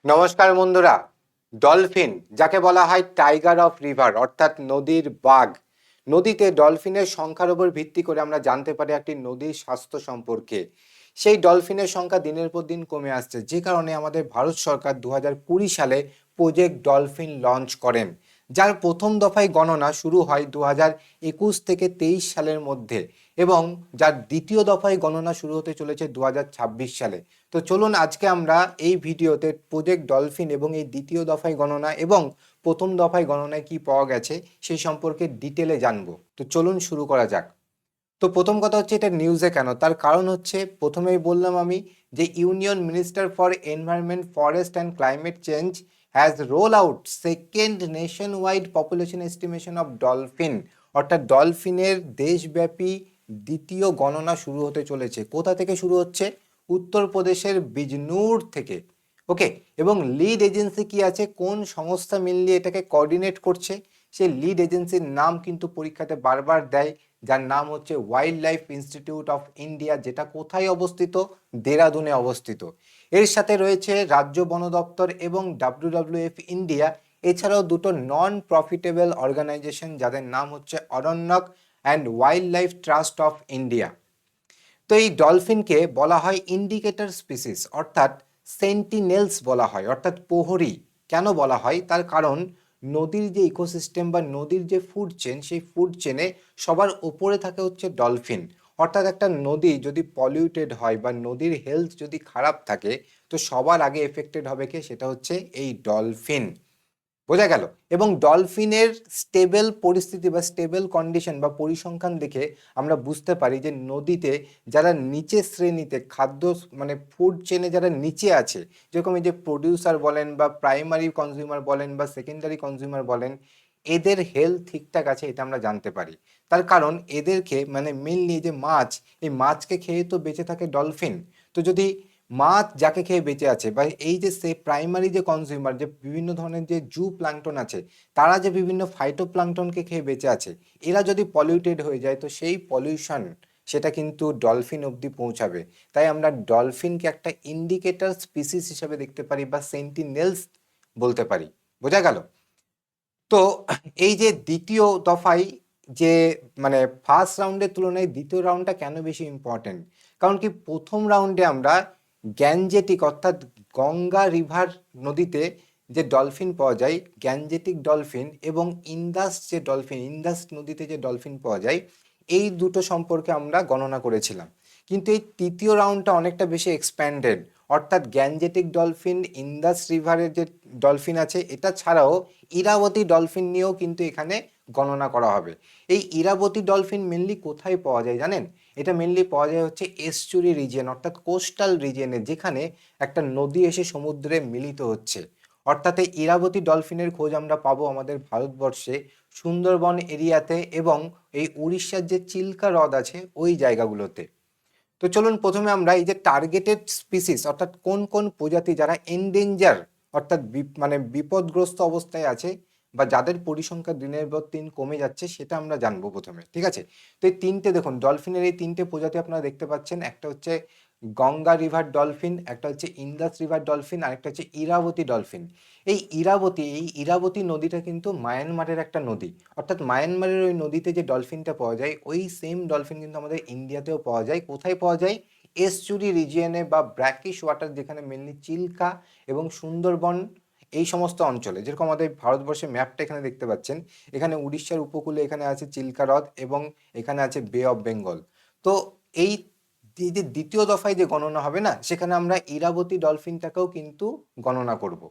নমস্কার বন্ধুরা। ডলফিন যাকে বলা হয় টাইগার অফ রিভার অর্থাৎ নদীর বাঘ। নদীতে ডলফিনের সংখ্যার উপর ভিত্তি করে আমরা জানতে পারি একটি নদীর স্বাস্থ্য সম্পর্কে। সেই ডলফিনের সংখ্যা দিনের পর দিন কমে আসছে, যে কারণে আমাদের ভারত সরকার 2020 সালে প্রজেক্ট ডলফিন লঞ্চ করেন, যার প্রথম দফায় গণনা শুরু হয় 2021 থেকে 23 সালের মধ্যে এবং যার দ্বিতীয় দফায় গণনা শুরু হতে চলেছে 2026 সালে। তো চলুন আজকে আমরা এই ভিডিওতে প্রজেক্ট ডলফিন এবং এই দ্বিতীয় দফায় গণনা এবং প্রথম দফায় গণনায় কি পাওয়া গেছে সেই সম্পর্কে ডিটেলে জানবো। তো চলুন শুরু করা যাক। তো প্রথম কথা হচ্ছে, এটা নিউজে কেন, তার কারণ হচ্ছে প্রথমেই বললাম আমি যে union minister for environment, forest and climate change has roll out second nation wide population estimation of dolphin, অর্থাৎ ডলফিনের দেশব্যাপী দ্বিতীয় গণনা শুরু হতে চলেছে। কোথা থেকে শুরু হচ্ছে? উত্তরপ্রদেশের বিজনুর থেকে। ওকে, এবং লিড এজেন্সি কি আছে, কোন সংস্থা মেনলি এটাকে কোঅর্ডিনেট করছে, সেই লিড এজেন্সির নাম কিন্তু পরীক্ষাতে বারবার দেয়, যার নাম হচ্ছে wild life institute of India, যেটা কোথায় অবস্থিত? দেরাদুনে অবস্থিত। এর সাথে রয়েছে রাজ্য বন দপ্তর এবং WWF ইন্ডিয়া, এছাড়াও দুটো নন প্রফিটেবল অর্গানাইজেশন যাদের নাম হচ্ছে Aaranyak and wildlife trust of India. তো এই ডলফিনকে বলা হয় ইন্ডিকেটর স্পিসিস, অর্থাৎ সেন্টিনেলস বলা হয়, অর্থাৎ প্রহরী। কেন বলা হয়? তার কারণ নদীর যে ইকোসিস্টেম বা নদীর যে ফুড চেন, সেই ফুড চেনে সবার উপরে থাকে হচ্ছে ডলফিন। অর্থাৎ একটা নদী যদি পলিউটেড হয় বা নদীর হেলথ যদি খারাপ থাকে, তো সবার আগে এফেক্টেড হবে কে? সেটা হচ্ছে এই ডলফিন। বোঝা গেল? এবং ডলফিনের স্টেবল পরিস্থিতি বা স্টেবল কন্ডিশন বা পরিসংখ্যান দেখে আমরা বুঝতে পারি যে নদীতে যারা নিচের শ্রেণীতে খাদ্য মানে ফুড চেনে যারা নিচে আছে, যেরকম এই যে প্রডিউসার বলেন বা প্রাইমারি কনজিউমার বলেন বা সেকেন্ডারি কনজিউমার বলেন, এদের হেলথ ঠিকঠাক আছে এটা আমরা জানতে পারি। তার কারণ এদেরকে মানে মেনলি যে মাছ, এই মাছকে খেয়ে তো বেঁচে থাকে ডলফিন। তো যদি মাছ যাকে খেয়ে বেঁচে আছে বা এই যে সে প্রাইমারি যে কনজিউমার, যে বিভিন্ন ধরনের যে জু প্লাঙ্কটন আছে, তারা যে বিভিন্ন ফাইটো প্লাঙ্কটনকে খেয়ে বেঁচে আছে, এরা যদি পলিউটেড হয়ে যায় তো সেই পলিউশন সেটা কিন্তু ডলফিন অবধি পৌঁছাবে। তাই আমরা ডলফিনকে একটা ইন্ডিকেটর স্পিসিস হিসেবে দেখতে পারি বা সেন্টিনেলস বলতে পারি। বোঝা গেল? তো এই যে দ্বিতীয় দফায় যে মানে ফার্স্ট রাউন্ডের তুলনায় দ্বিতীয় রাউন্ডটা কেন বেশি ইম্পর্টেন্ট? কারণ কি প্রথম রাউন্ডে আমরা গ্যাঞ্জেটিক অর্থাৎ গঙ্গা রিভার নদীতে যে ডলফিন পাওয়া যায়, গ্যাঞ্জেটিক ডলফিন, এবং ইন্দাস যে ডলফিন, ইন্দাস নদীতে যে ডলফিন পাওয়া যায়, এই দুটো সম্পর্কে আমরা গণনা করেছিলাম। কিন্তু এই তৃতীয় রাউন্ডটা অনেকটা বেশি এক্সপ্যান্ডেড, অর্থাৎ গ্যাঞ্জেটিক ডলফিন, ইন্দাস রিভারের যে ডলফিন আছে, এটা ছাড়াও ইরাবতী ডলফিন নিয়েও কিন্তু এখানে গণনা করা হবে। এই ইরাবতী ডলফিন মেনলি কোথায় পাওয়া যায় জানেন? এটা মেনলি পাওয়া যায় হচ্ছে এস্চুরি রিজিয়ন, অর্থাৎ কোস্টাল রিজিয়নে, যেখানে একটা নদী এসে সমুদ্রে মিলিত হচ্ছে। অর্থাৎ এই ইরাবতী ডলফিনের খোঁজ আমরা পাবো আমাদের ভারতবর্ষে সুন্দরবন এরিয়াতে এবং এই উড়িষ্যার যে চিল্কা হ্রদ আছে ওই জায়গাগুলোতে। তো চলুন প্রথমে আমরা এই যে টার্গেটেড স্পিসিস, অর্থাৎ কোন কোন প্রজাতি যারা এন্ডেঞ্জার, অর্থাৎ মানে বিপদগ্রস্ত অবস্থায় আছে বা যাদের পরিসংখ্যা দিনের পর দিন কমে যাচ্ছে, সেটা আমরা জানবো প্রথমে। ঠিক আছে? তো এই তিনটে দেখুন, ডলফিনের এই তিনটে প্রজাতি আপনারা দেখতে পাচ্ছেন। একটা হচ্ছে গঙ্গা রিভার ডলফিন, একটা হচ্ছে ইন্দাস রিভার ডলফিন, আর একটা হচ্ছে ইরাবতী ডলফিন। এই ইরাবতী নদীটা কিন্তু মায়ানমারের একটা নদী, অর্থাৎ মায়ানমারের ওই নদীতে যে ডলফিনটা পাওয়া যায়, ওই সেম ডলফিন কিন্তু আমাদের ইন্ডিয়াতেও পাওয়া যায়। কোথায় পাওয়া যায়? এসচুরি রিজিয়নে বা ব্র্যাকিশ ওয়াটার, যেখানে মেনলি চিল্কা এবং সুন্দরবন এই সমস্ত অঞ্চলে। যেরকম আমাদের ভারতবর্ষের ম্যাপটা এখানে দেখতে পাচ্ছেন, এখানে উড়িষ্যার উপকূলে এখানে আছে চিল্কা হ্রদ এবং এখানে আছে বে অফ বেঙ্গল। তো এই যে দ্বিতীয় দফায় যে গণনা হবে না, সেখানে আমরা ইরাবতী ডলফিনটাকেও কিন্তু গণনা করব।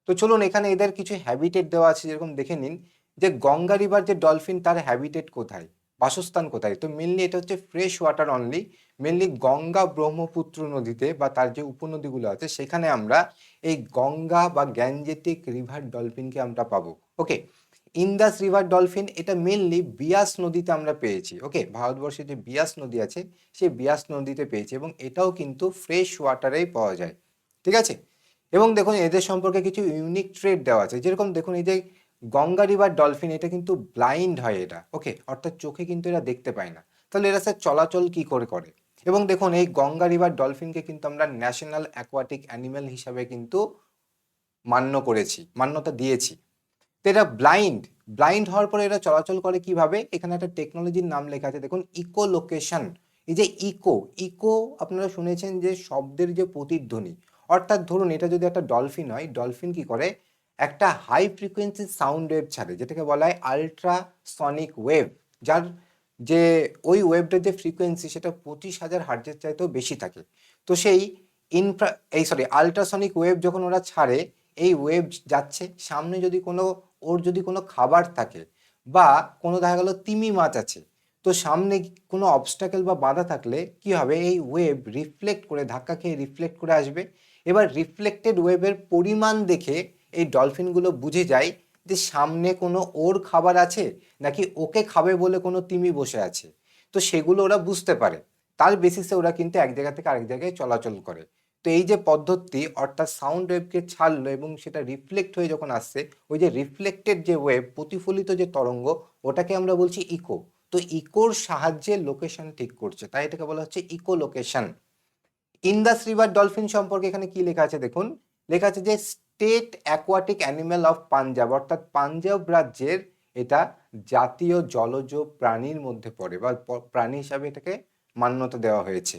তো চলুন এখানে এদের কিছু হ্যাবিটেট দেওয়া আছে, যেরকম দেখে নিন যে গঙ্গা রিভার যে ডলফিন, তার হ্যাবিটেট কোথায়, বাসস্থান কোথায়? তো মেনলি এটা হচ্ছে fresh water only, mainly Ganga Brahmaputra নদীতে বা তার যে উপনদীগুলো আছে সেখানে আমরা এই গঙ্গা বা গ্যাঞ্জেটিক রিভার ডলফিনকে আমরা পাবো। ওকে, ইন্দাস রিভার ডলফিন এটা মেনলি বিয়াস নদীতে আমরা পেয়েছি। ওকে, ভারতবর্ষে যে বিয়াস নদী আছে সেই বিয়াস নদীতে পেয়েছি এবং এটাও কিন্তু ফ্রেশ ওয়াটারেই পাওয়া যায়। ঠিক আছে? এবং দেখুন এদের সম্পর্কে কিছু ইউনিক ট্রেড দেওয়া আছে, যেরকম দেখুন এই যে গঙ্গা রিভার ডলফিন, এটা কিন্তু ব্লাইন্ড হয় এটা। ওকে, অর্থাৎ চোখে কিন্তু এরা দেখতে পায় না। তাহলে এরা স্যার চলাচল কি করে করে? এবং দেখুন এই গঙ্গা রিভার ডলফিনকে কিন্তু আমরা ন্যাশনাল অ্যাকোয়াটিক অ্যানিম্যাল হিসাবে কিন্তু মান্যতা দিয়েছি। তো এরা ব্লাইন্ড হওয়ার পরে এরা চলাচল করে কিভাবে? এখানে একটা টেকনোলজির নাম লেখা আছে দেখুন, ইকো লোকেশন। এই যে ইকো আপনারা শুনেছেন যে শব্দের যে প্রতিধ্বনি, অর্থাৎ ধরুন এটা যদি একটা ডলফিন হয়, ডলফিন কি করে একটা হাই ফ্রিকোয়েন্সি সাউন্ড ওয়েভ ছাড়ে, যেটাকে বলা হয় আল্ট্রাসনিক ওয়েভ, যার যে ওই ওয়েভটার যে ফ্রিকোয়েন্সি সেটা 25,000 হার্টজের চাইতেও বেশি থাকে। তো সেই আল্ট্রাসনিক ওয়েভ যখন ওরা ছাড়ে, এই ওয়েভ যাচ্ছে সামনে, যদি কোনো খাবার থাকে বা কোনো দেখা গেল তিমি মাছ আছে, তো সামনে কোনো অবস্টাকেল বা বাধা থাকলে কি হবে, এই ওয়েভ রিফ্লেক্ট করে, ধাক্কা খেয়ে রিফ্লেক্ট করে আসবে। এবার রিফ্লেক্টেড ওয়েভের পরিমাণ দেখে এই ডলফিনগুলো বুঝে যায় যে সামনে কোনো ওর খাবার আছে নাকি ওকে খাবে বলে কোনো তিমি বসে আছে। তো সেগুলো ওরা বুঝতে পারে, তার বেসিসে ওরা কিন্তু এক জায়গা থেকে আরেক জায়গায় চলাচল করে। তো এই যে পদ্ধতি, অর্থাৎ সাউন্ড ওয়েভকে ছাড়লো এবং সেটা রিফ্লেক্ট হয়ে যখন আসছে, ওই যে রিফ্লেক্টেড যে ওয়েভ, প্রতিফলিত যে তরঙ্গ, ওটাকে আমরা বলছি ইকো। তো ইকোর সাহায্যে লোকেশন ঠিক করছে, তাই এটাকে বলা হচ্ছে echo location. Indus river dolphin সম্পর্কে এখানে কি লেখা আছে দেখুন, লেখা আছে যে state aquatic animal of Punjab, অর্থাৎ পাঞ্জাব রাজ্যের এটা জাতীয় জলজ প্রাণীর মধ্যে পড়ে, বা প্রাণী হিসাবে এটাকে মান্যতা দেওয়া হয়েছে।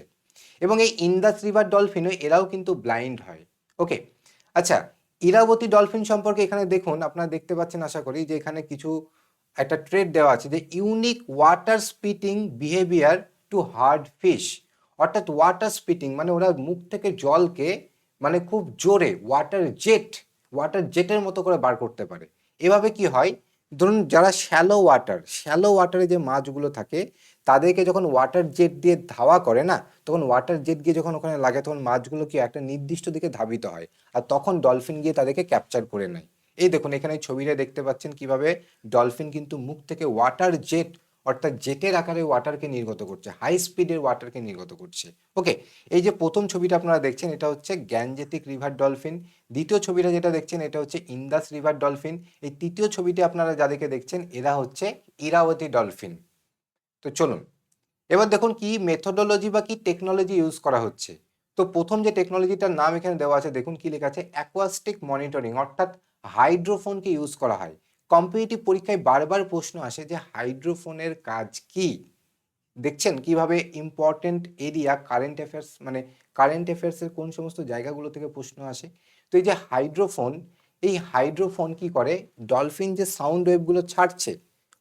এবং এই ইন্দাস রিভার ডলফিনও এরাও কিন্তু ব্লাইন্ড হয়। ওকে, আচ্ছা, ইরাবতী ডলফিন সম্পর্কে এখানে দেখুন, আপনারা দেখতে পাচ্ছেন আশা করি যে এখানে কিছু একটা ট্রেড দেওয়া আছে যে unique water spitting behaviour to hunt fish, অর্থাৎ ওয়াটার স্পিটিং মানে ওরা মুখ থেকে জলকে মানে খুব জোরে ওয়াটার জেটের মতো করে বার করতে পারে। এভাবে কি হয়, ধরুন যারা শ্যালো ওয়াটারে যে মাছগুলো থাকে, তাদেরকে যখন ওয়াটার জেট দিয়ে ধাওয়া করে না, তখন ওয়াটার জেট গিয়ে যখন ওখানে লাগে, তখন মাছগুলো কি একটা নির্দিষ্ট দিকে ধাবিত হয়, আর তখন ডলফিন গিয়ে তাদেরকে ক্যাপচার করে নেয়। এই দেখুন এখানে ছবিটা দেখতে পাচ্ছেন কিভাবে ডলফিন কিন্তু মুখ থেকে ওয়াটার জেট, অর্থাৎ জেটের আকারে ওয়াটারকে নির্গত করছে, হাই স্পিডের ওয়াটারকে নির্গত করছে। ওকে, এই যে প্রথম ছবিটা আপনারা দেখছেন এটা হচ্ছে গ্যাঞ্জেটিক রিভার ডলফিন, দ্বিতীয় ছবিটা যেটা দেখছেন এটা হচ্ছে ইন্দাস রিভার ডলফিন, এই তৃতীয় ছবিটি আপনারা যাদেরকে দেখছেন এরা হচ্ছে ইরাবতী ডলফিন। তো চলুন এবার দেখুন কি মেথোডোলজি বা কি টেকনোলজি ইউজ করা হচ্ছে। তো প্রথম যে টেকনোলজিটার নাম এখানে দেওয়া আছে দেখুন কি লেখা আছে, অ্যাকোয়াস্টিক মনিটরিং, অর্থাৎ হাইড্রোফোনকে ইউজ করা হয়। কম্পিটিটিভ পরীক্ষায় বারবার প্রশ্ন আসে যে হাইড্রোফোনের কাজ কি। দেখছেন কিভাবে ইম্পর্টেন্ট এরিয়া কারেন্ট অ্যাফেয়ার্সের কোন সমস্ত জায়গাগুলো থেকে প্রশ্ন আসে। তো এই যে হাইড্রোফোন কি করে, ডলফিন যে সাউন্ড ওয়েভগুলো ছাড়ছে,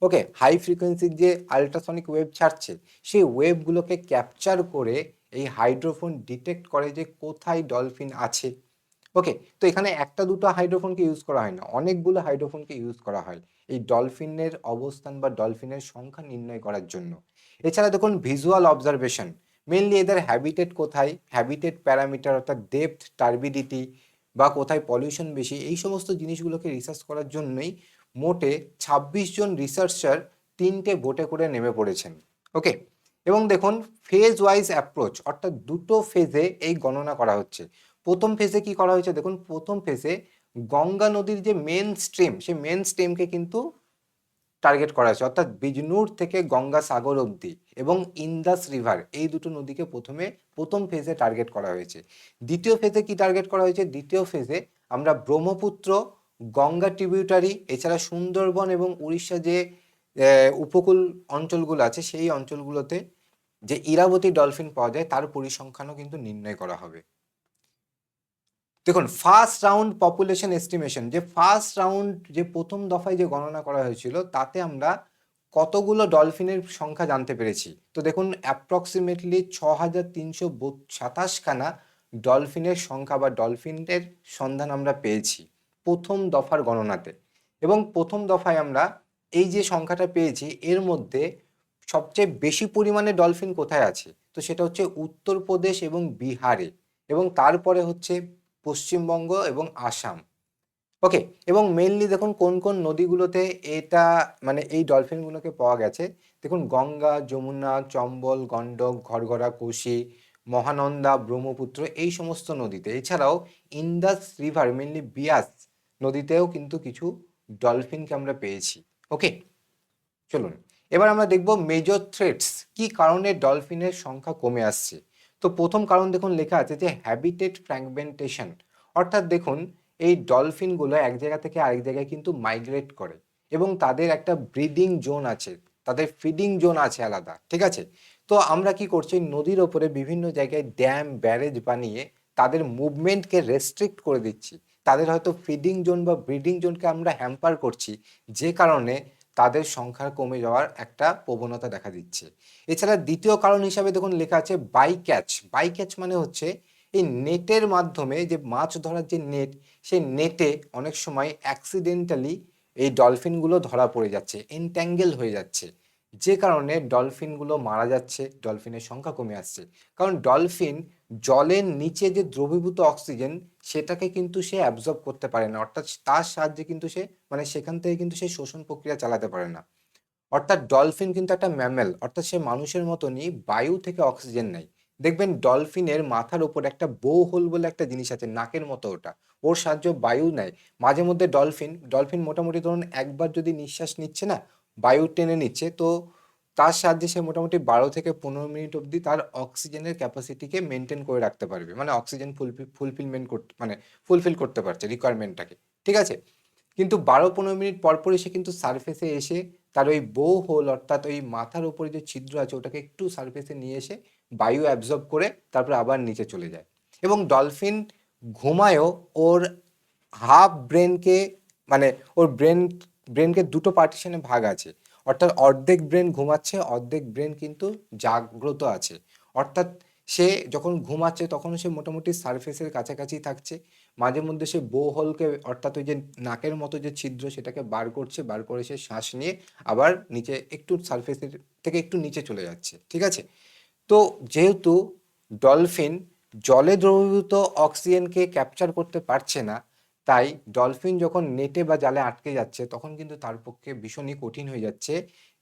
ওকে, হাই ফ্রিকোয়েন্সির যে আল্ট্রাসনিক ওয়েভ ছাড়ছে, সেই ওয়েভগুলোকে ক্যাপচার করে এই হাইড্রোফোন ডিটেক্ট করে যে কোথায় ডলফিন আছে। ওকে, তো এখানে একটা দুটো হাইড্রোফোনকে ইউজ করা হয় না, অনেকগুলো হাইড্রোফোনকে ইউজ করা হয় এই ডলফিনের অবস্থান বা ডলফিনের সংখ্যা নির্ণয় করার জন্য। এছাড়া দেখুন ভিজুয়াল অবজারভেশন, মেনলি এদের হ্যাবিটেট কোথায়, হ্যাবিটেট প্যারামিটার অর্থাৎ ডেপথ, টার্বিডিটি বা কোথায় পলিউশন বেশি, এই সমস্ত জিনিসগুলোকে রিসার্চ করার জন্যই মোটে ২৬ জন রিসার্চার ৩টে বোটে করে নেমে পড়েছেন। ওকে, এবং দেখুন ফেজ ওয়াইজ অ্যাপ্রোচ, অর্থাৎ দুটো ফেজে এই গণনা করা হচ্ছে। প্রথম ফেজে কি করা হয়েছে দেখুন, প্রথম ফেজে গঙ্গা নদীর যে মেন স্ট্রিম, সেই মেন স্ট্রিমকে কিন্তু টার্গেট করা হয়েছে, অর্থাৎ বিজনুর থেকে গঙ্গা সাগর অবধি এবং ইন্দাস রিভার, এই দুটো নদীকে প্রথম ফেজে টার্গেট করা হয়েছে। দ্বিতীয় ফেজে কি টার্গেট করা হয়েছে, দ্বিতীয় ফেজে আমরা ব্রহ্মপুত্র, গঙ্গা ট্রিবিউটারি, এছাড়া সুন্দরবন এবং উড়িষ্যা যে উপকূল অঞ্চলগুলো আছে, সেই অঞ্চলগুলোতে যে ইরাবতী ডলফিন পাওয়া যায় তার পরিসংখ্যানও কিন্তু নির্ণয় করা হবে। দেখুন ফার্স্ট রাউন্ড পপুলেশন এস্টিমেশন, যে প্রথম দফায় যে গণনা করা হয়েছিল, তাতে আমরা কতগুলো ডলফিনের সংখ্যা জানতে পেরেছি। তো দেখুন অ্যাপ্রক্সিমেটলি ৬,৩২৭খানা ডলফিনের সংখ্যা বা ডলফিনের সন্ধান আমরা পেয়েছি প্রথম দফার গণনাতে। এবং প্রথম দফায় আমরা এই যে সংখ্যাটা পেয়েছি, এর মধ্যে সবচেয়ে বেশি পরিমাণে ডলফিন কোথায় আছে, তো সেটা হচ্ছে উত্তরপ্রদেশ এবং বিহারে, এবং তারপরে হচ্ছে পশ্চিমবঙ্গ এবং আসাম। ওকে, এবং মেইনলি দেখুন কোন কোন নদীগুলোতে এটা এই ডলফিনগুলোকে পাওয়া গেছে। দেখুন গঙ্গা, যমুনা, চম্বল, গণ্ডক, ঘরঘরা, কোশি, মহানন্দা, ব্রহ্মপুত্র, এই সমস্ত নদীতে। এছাড়াও ইন্দাস রিভার মেইনলি বিয়াস নদীতেও কিন্তু কিছু ডলফিনকে আমরা পেয়েছি। ওকে, চলুন এবার আমরা দেখব মেজর থ্রেটস, কি কারণে ডলফিনের সংখ্যা কমে আসছে। তো প্রথম কারণ দেখুন লেখা আছে যে হ্যাবিটেট ফ্র্যাগমেন্টেশন, অর্থাৎ দেখুন এই ডলফিনগুলো এক জায়গা থেকে আরেক জায়গায় কিন্তু মাইগ্রেট করে এবং তাদের একটা ব্রিডিং জোন আছে, তাদের ফিডিং জোন আছে আলাদা, ঠিক আছে? তো আমরা কি করছি, নদীর ওপরে বিভিন্ন জায়গায় ড্যাম ব্যারেজ বানিয়ে তাদের মুভমেন্টকে রেস্ট্রিক্ট করে দিচ্ছি, তাদের হয়তো ফিডিং জোন বা ব্রিডিং জোনকে আমরা হ্যাম্পার করছি, যে কারণে তাদের সংখ্যা কমে যাওয়ার একটা প্রবণতা দেখা দিচ্ছে। এছাড়া দ্বিতীয় কারণ হিসাবে দেখুন লেখা আছে বাই ক্যাচ। বাই ক্যাচ মানে হচ্ছে এই নেটের মাধ্যমে যে মাছ ধরার যে নেট, সেই নেটে অনেক সময় অ্যাক্সিডেন্টালি এই ডলফিনগুলো ধরা পড়ে যাচ্ছে, এনট্যাঙ্গেল হয়ে যাচ্ছে, যে কারণে ডলফিনগুলো মারা যাচ্ছে, ডলফিনের সংখ্যা কমে আসছে। কারণ ডলফিন জলের নিচে যে দ্রবীভূত অক্সিজেন সেটাকে কিন্তু সে অ্যাবজর্ব করতে পারে না, অর্থাৎ তার সাহায্যে কিন্তু সে সেখান থেকে কিন্তু সে শোষণ প্রক্রিয়া চালাতে পারে না। অর্থাৎ ডলফিন কিন্তু একটা ম্যামেল, অর্থাৎ সে মানুষের মতনই বায়ু থেকে অক্সিজেন নেয়। দেখবেন ডলফিনের মাথার উপর একটা বো হোল বলে একটা জিনিস আছে, নাকের মতো, ওটা ওর সাহায্য বায়ু নেয়। মাঝে মধ্যে ডলফিন মোটামুটি ধরুন একবার যদি নিঃশ্বাস নিচ্ছে না, বায়ু টেনে নিচ্ছে, তো তার সাহায্যে সে মোটামুটি 12 থেকে 15 মিনিট অবধি তার অক্সিজেনের ক্যাপাসিটিকে মেনটেন করে রাখতে পারবে, অক্সিজেন ফুলফিল করতে পারছে রিকোয়ারমেন্টটাকে, ঠিক আছে? কিন্তু 12-15 মিনিট পরপরই সে কিন্তু সারফেসে এসে তার ওই বো হোল, অর্থাৎ ওই মাথার উপরে যে ছিদ্র আছে ওটাকে একটু সারফেসে নিয়ে এসে বায়ু অ্যাবজর্ব করে তারপরে আবার নিচে চলে যায়। এবং ডলফিন ঘুমায়ও ওর হাফ ব্রেনকে, মানে ওর ব্রেনকে দুটো পার্টিশনে ভাগ আছে, অর্থাৎ অর্ধেক ব্রেন ঘুমাচ্ছে, অর্ধেক ব্রেন কিন্তু জাগ্রত আছে। অর্থাৎ সে যখন ঘুমাচ্ছে তখন সে মোটামুটি সারফেসের কাছাকাছি থাকছে, মাঝে মধ্যে সে বো হোলকে, অর্থাৎ ওই যে নাকের মতো যে ছিদ্র সেটাকে বার করছে, বার করে সে শ্বাস নিয়ে আবার নিচে একটু সারফেসের থেকে একটু নিচে চলে যাচ্ছে, ঠিক আছে? তো যেহেতু ডলফিন জলে দ্রবীভূত অক্সিজেনকে ক্যাপচার করতে পারছে না, তাই ডলফিন যখন নেটে বা জালে আটকে যাচ্ছে তখন কিন্তু তার পক্ষে ভীষণই কঠিন হয়ে যাচ্ছে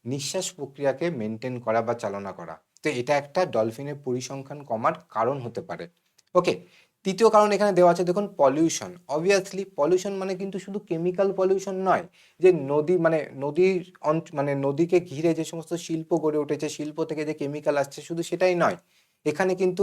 নিঃশ্বাস প্রক্রিয়াকে মেনটেন করা বা চালনা করা। তো এটা একটা ডলফিনের পরিসংখ্যান কমার কারণ হতে পারে। ওকে, তৃতীয় কারণ এখানে দেওয়া আছে দেখুন পলিউশন। অবভিয়াসলি পলিউশন মানে কিন্তু শুধু কেমিক্যাল পলিউশন নয়, যে নদী নদীকে ঘিরে যে সমস্ত শিল্প গড়ে উঠেছে, শিল্প থেকে যে কেমিক্যাল আসছে শুধু সেটাই নয়, এখানে কিন্তু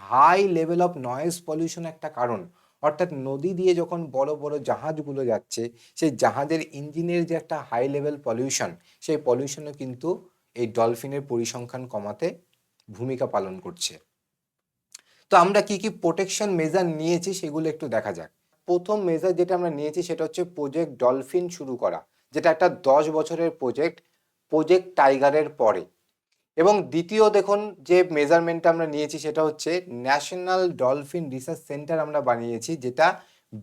high level of noise pollution একটা কারণ। অর্থাৎ নদী দিয়ে যখন বড় বড় জাহাজগুলো যাচ্ছে, সেই জাহাজের ইঞ্জিনের যে একটা হাই লেভেল পলিউশন, সেই পলিউশনও কিন্তু এই ডলফিনের পরিসংখ্যান কমাতে ভূমিকা পালন করছে। তো আমরা কি কি প্রোটেকশন মেজার নিয়েছি সেগুলো একটু দেখা যাক। প্রথম মেজার যেটা আমরা নিয়েছি সেটা হচ্ছে প্রজেক্ট ডলফিন শুরু করা, যেটা একটা 10 বছরের প্রজেক্ট টাইগারের পরে। এবং দ্বিতীয় দেখুন যে মেজারমেন্টটা আমরা নিয়েছি সেটা হচ্ছে ন্যাশনাল ডলফিন রিসার্চ সেন্টার আমরা বানিয়েছি, যেটা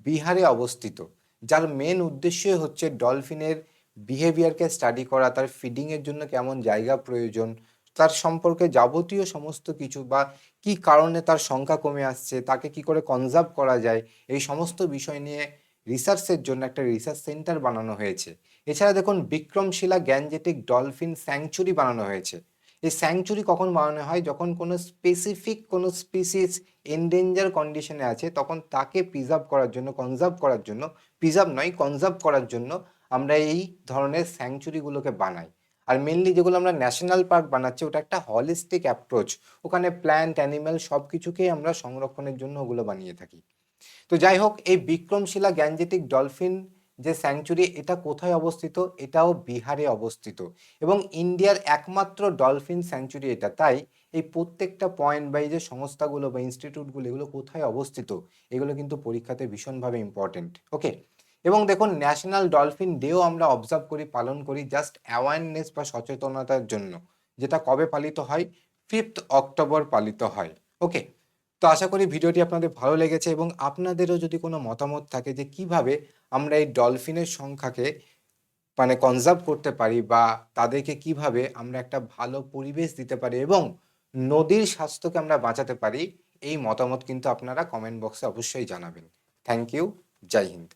বিহারে অবস্থিত, যার মেন উদ্দেশ্যই হচ্ছে ডলফিনের বিহেভিয়ারকে স্টাডি করা, তার ফিডিংয়ের জন্য কেমন জায়গা প্রয়োজন, তার সম্পর্কে যাবতীয় সমস্ত কিছু, বা কি কারণে তার সংখ্যা কমে আসছে, তাকে কি করে কনজার্ভ করা যায়, এই সমস্ত বিষয় নিয়ে রিসার্চের জন্য একটা রিসার্চ সেন্টার বানানো হয়েছে। এছাড়া দেখুন বিক্রমশিলা গ্যাঞ্জেটিক ডলফিন স্যাংচুরি বানানো হয়েছে। এই স্যাংচুরি কখন বানানো হয়, যখন কোনো স্পেসিফিক কোনো স্পিসিস এন্ডেঞ্জার কন্ডিশনে আছে তখন তাকে কনজার্ভ করার জন্য আমরা এই ধরনের স্যাংচুরিগুলোকে বানাই। আর মেনলি যেগুলো আমরা ন্যাশনাল পার্ক বানাচ্ছি ওটা একটা হলিস্টিক অ্যাপ্রোচ, ওখানে প্ল্যান্ট অ্যানিম্যাল সব কিছুকেই আমরা সংরক্ষণের জন্য ওগুলো বানিয়ে থাকি। তো যাই হোক, এই বিক্রমশিলা গ্যাঞ্জেটিক ডলফিন যে স্যাংচুরি, এটা কোথায় অবস্থিত, এটাও বিহারে অবস্থিত এবং ইন্ডিয়ার একমাত্র ডলফিন স্যাংচুরি এটা। তাই এই প্রত্যেকটা পয়েন্ট বা এই যে সংস্থাগুলো বা ইনস্টিটিউটগুলো এগুলো কোথায় অবস্থিত এগুলো কিন্তু পরীক্ষাতে ভীষণভাবে ইম্পর্টেন্ট। ওকে, এবং দেখুন ন্যাশনাল ডলফিন ডেও আমরা অবজার্ভ করি, পালন করি জাস্ট অ্যাওয়ারনেস বা সচেতনতার জন্য, যেটা কবে পালিত হয়, 5th অক্টোবর পালিত হয়। ওকে, তো আশা করি ভিডিওটি আপনাদের ভালো লেগেছে এবং আপনাদেরও যদি কোনো মতামত থাকে যে কিভাবে আমরা এই ডলফিনের সংখ্যাকে কনজার্ভ করতে পারি বা তাদেরকে কিভাবে আমরা একটা ভালো পরিবেশ দিতে পারি এবং নদীর স্বাস্থ্যকে আমরা বাঁচাতে পারি, এই মতামত কিন্তু আপনারা কমেন্ট বক্সে অবশ্যই জানাবেন। Thank you. জয় হিন্দ।